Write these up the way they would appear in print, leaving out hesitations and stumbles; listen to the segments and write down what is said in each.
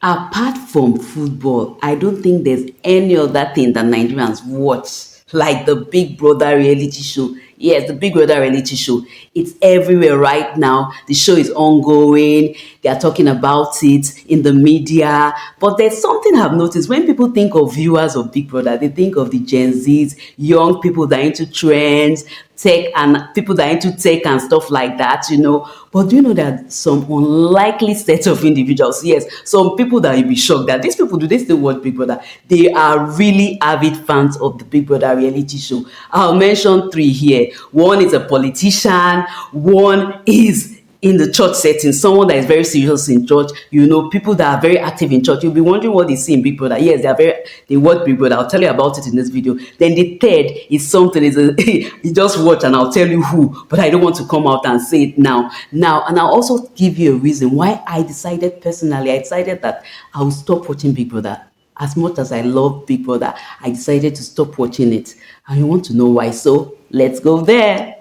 Apart from football, I don't think there's any other thing that Nigerians watch like the Big Brother reality show. Yes, the Big Brother reality show. It's everywhere right now. The show is ongoing. They are talking about it in the media. But there's something I've noticed when people think of viewers of Big Brother, they think of the Gen Zs, young people that are into trends, tech, and people that are into tech and stuff like that. But do you know that some unlikely set of individuals, yes, some people that you'll be shocked that these people, do they still watch Big Brother? They are really avid fans of the Big Brother reality show. I'll mention three here. One is a politician, one is in the church setting, someone that is very serious in church, people that are very active in church. You'll be wondering what they see in Big Brother. Yes, they watch Big Brother. I'll tell you about it in this video. Then the third is something you just watch and I'll tell you who, but I don't want to come out and say it now. And I'll also give you a reason why I decided that I will stop watching Big Brother. As much as I love Big Brother, I decided to stop watching it. And you want to know why? So let's go there.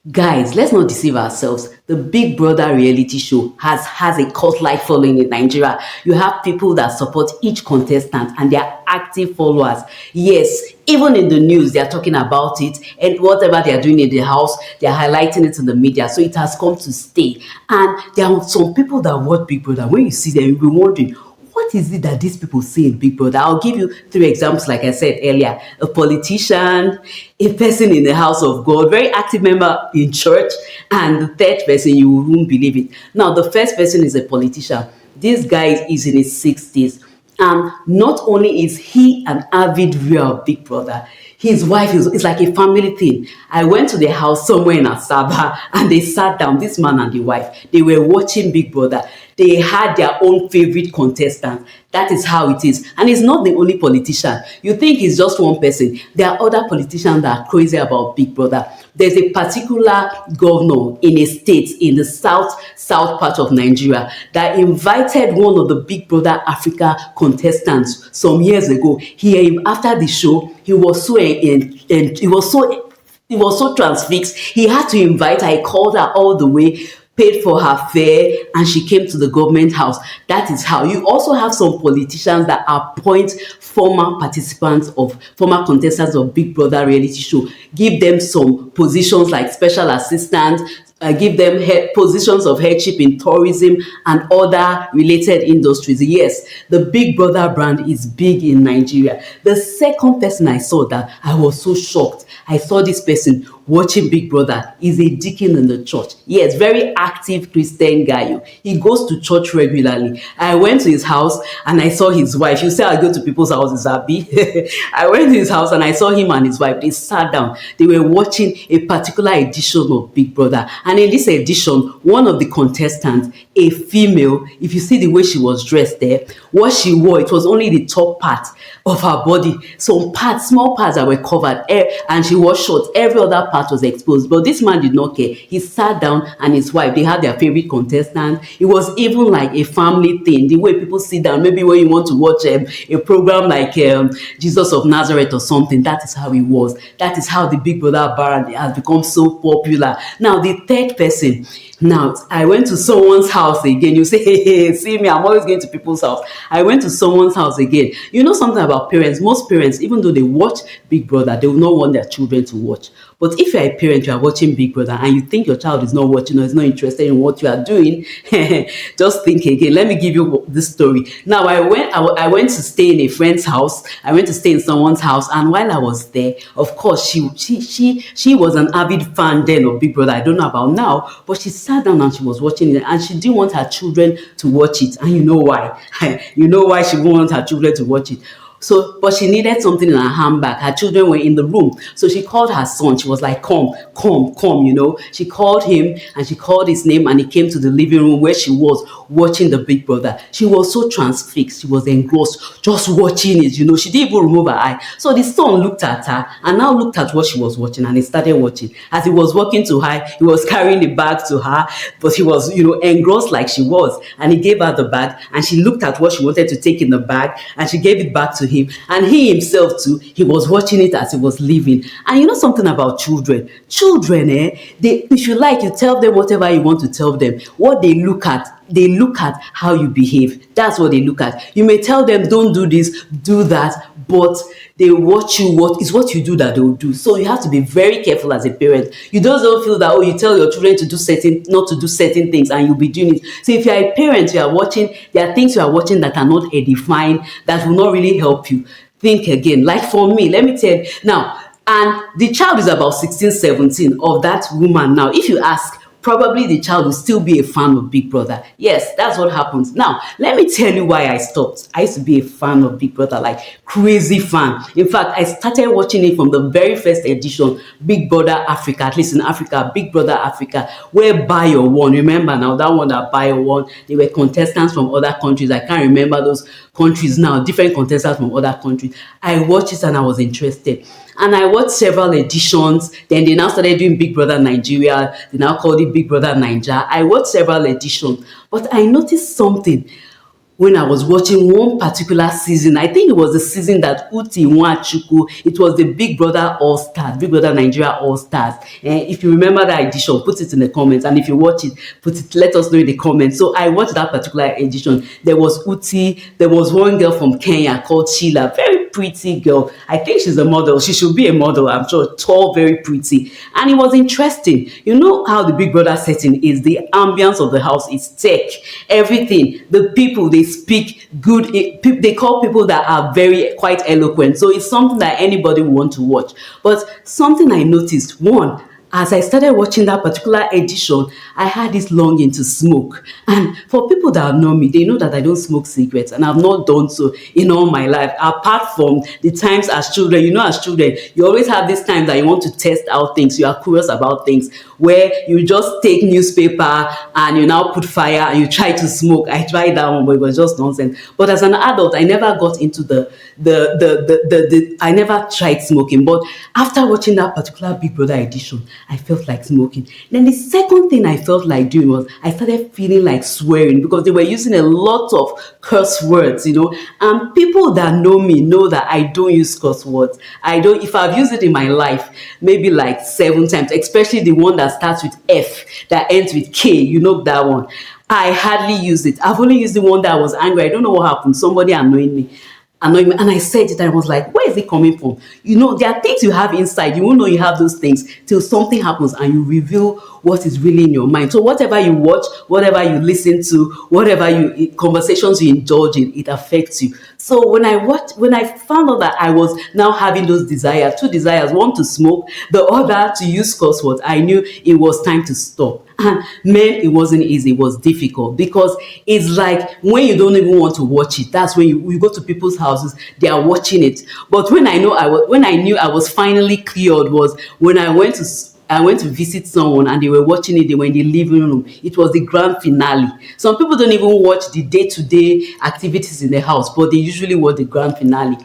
Guys, let's not deceive ourselves. The Big Brother reality show has a cult-like following in Nigeria. You have people that support each contestant and they are active followers. Yes, even in the news, they are talking about it, and whatever they are doing in the house, they are highlighting it in the media. So it has come to stay. And there are some people that watch Big Brother. When you see them, you'll be wondering, what is it that these people say in Big Brother? I'll give you three examples, like I said earlier. A politician, a person in the house of God, very active member in church, and the third person, you won't believe it. Now, the first person is a politician. This guy is in his 60s. And not only is he an avid viewer of Big Brother, his wife is like a family thing. I went to the house somewhere in Asaba and they sat down, this man and the wife. They were watching Big Brother. They had their own favorite contestant. That is how it is. And he's not the only politician. You think he's just one person. There are other politicians that are crazy about Big Brother. There's a particular governor in a state in the south part of Nigeria that invited one of the Big Brother Africa contestants some years ago. After the show, he was so transfixed. He had to invite her. He called her all the way, paid for her fare, and she came to the government house. That is how. You also have some politicians that appoint former contestants of Big Brother reality show, give them some positions like special assistant, give them positions of headship in tourism and other related industries. Yes, the Big Brother brand is big in Nigeria. The second person I saw that I was so shocked, I saw this person watching Big Brother, is a deacon in the church. Yes, very active Christian guy. He goes to church regularly. I went to his house and I saw his wife. You say I go to people's houses, Abby. I went to his house and I saw him and his wife. They sat down. They were watching a particular edition of Big Brother. And in this edition, one of the contestants, a female, if you see the way she was dressed there, what she wore, it was only the top part of her body. Some parts, small parts that were covered, and she wore shorts. Every other part was exposed. But this man did not care. He sat down and his wife, they had their favorite contestant. It was even like a family thing. The way people sit down, maybe when you want to watch a program like Jesus of Nazareth or something, that is how it was. That is how the Big Brother brand has become so popular. Now, the third person. Now, I went to someone's house again. You say, hey, see me, I'm always going to people's house. I went to someone's house again. You know something about parents? Most parents, even though they watch Big Brother, they will not want their children to watch. But if you're a parent, you are watching Big Brother and you think your child is not watching or is not interested in what you are doing, just think again. Let me give you this story. Now, I went to stay in a friend's house. I went to stay in someone's house, and while I was there, of course, she was an avid fan then of Big Brother. I don't know about now, but she sat down and she was watching it, and she didn't want her children to watch it. And you know why? You know why she wouldn't want her children to watch it? So, but she needed something in her handbag. Her children were in the room. So she called her son. She was like, come, She called him and she called his name, and he came to the living room where she was watching the Big Brother. She was so transfixed. She was engrossed, just watching it, She didn't even remove her eye. So the son looked at her and now looked at what she was watching, and he started watching. As he was walking to her, he was carrying the bag to her, but he was, engrossed like she was. And he gave her the bag, and she looked at what she wanted to take in the bag, and she gave it back to to him, and he himself too, he was watching it as he was leaving. And you know something about children? Children, they, if you like, you tell them whatever you want to tell them. What they look at how you behave. That's what they look at. You may tell them, don't do this, do that, but they watch you. What is what you do that they will do. So you have to be very careful as a parent. You don't feel that, oh, you tell your children to do not to do certain things, and you'll be doing it. So if you are a parent, you are watching, there are things you are watching that are not edifying, that will not really help you. Think again. Like for me, let me tell you now, and the child is about 16, 17 of that woman. Now, if you ask, probably the child will still be a fan of Big Brother. Yes, that's what happens. Now, let me tell you why I stopped. I used to be a fan of Big Brother, like crazy fan. In fact, I started watching it from the very first edition, Big Brother Africa, at least in Africa, Big Brother Africa, where Bayo won. Remember now, that one that Bayo won, they were contestants from other countries. I can't remember those countries now, different contestants from other countries. I watched it and I was interested. And I watched several editions. Then they now started doing Big Brother Nigeria. They now called it Big Brother Niger. I watched several editions. But I noticed something when I was watching one particular season. I think it was the season that Uti Nwachukwu, it was the Big Brother All Stars, Big Brother Nigeria All Stars. If you remember that edition, put it in the comments. And if you watch it, let us know in the comments. So I watched that particular edition. There was Uti, there was one girl from Kenya called Sheila, very pretty girl. I think she's a model. She should be a model, I'm sure. Tall, very pretty. And it was interesting. You know how the Big Brother setting is, the ambience of the house is tech, everything. The people, they speak good. They call people that are very quite eloquent. So it's something that anybody would want to watch. But something I noticed, one, as I started watching that particular edition, I had this longing to smoke. And for people that know me, they know that I don't smoke cigarettes, and I've not done so in all my life. Apart from the times as children, you know, as children, you always have this time that you want to test out things. You are curious about things, where you just take newspaper and you now put fire and you try to smoke. I tried that one, but it was just nonsense. But as an adult, I never got into I never tried smoking. But after watching that particular Big Brother edition, I felt like smoking. Then the second thing I felt like doing was I started feeling like swearing, because they were using a lot of curse words, you know. And people that know me know that I don't use curse words. I don't. If I've used it in my life, maybe like 7 times, especially the one that starts with F, that ends with K. You know that one. I hardly use it. I've only used the one that I was angry. I don't know what happened. Somebody annoyed me. And I said it, and I was like, where is it coming from? You know, there are things you have inside. You won't know you have those things till something happens and you reveal what is really in your mind. So whatever you watch, whatever you listen to, conversations you indulge in, it affects you. So when I found out that I was now having those desires, two desires, one to smoke, the other to use curse words, I knew it was time to stop. And man, it wasn't easy. It was difficult, because it's like when you don't even want to watch it, that's when you go to people's houses, they are watching it. But when I knew I was finally cleared was when I went to visit someone and they were watching it. They were in the living room. It was the grand finale. Some people don't even watch the day-to-day activities in the house, but they usually watch the grand finale.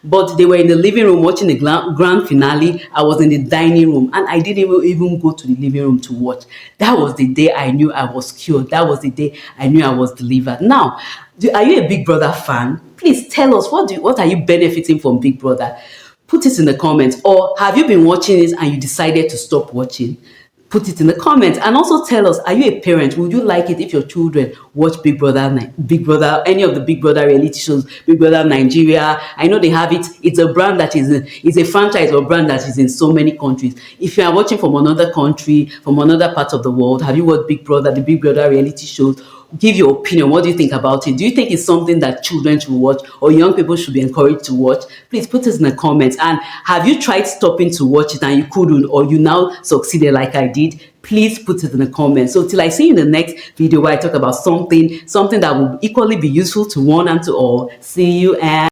But they were in the living room watching the grand finale. I was in the dining room, and I didn't even go to the living room to watch. That was the day I knew I was cured. That was the day I knew I was delivered. Now, are you a Big Brother fan? Please tell us, what are you benefiting from Big Brother? Put it in the comments. Or have you been watching it and you decided to stop watching? Put it in the comments. And also tell us, are you a parent? Would you like it if your children watch Big Brother, any of the Big Brother reality shows, Big Brother Nigeria? I know they have it. It's a brand that it's a franchise or brand that is in so many countries. If you are watching from another country, from another part of the world, have you watched Big Brother, the Big Brother reality shows? Give your opinion. What do you think about it? Do you think it's something that children should watch or young people should be encouraged to watch? Please put it in the comments. And have you tried stopping to watch it and you couldn't, or you now succeeded like I did? Please put it in the comments. So till I see you in the next video where I talk about something that will equally be useful to one and to all. See you, and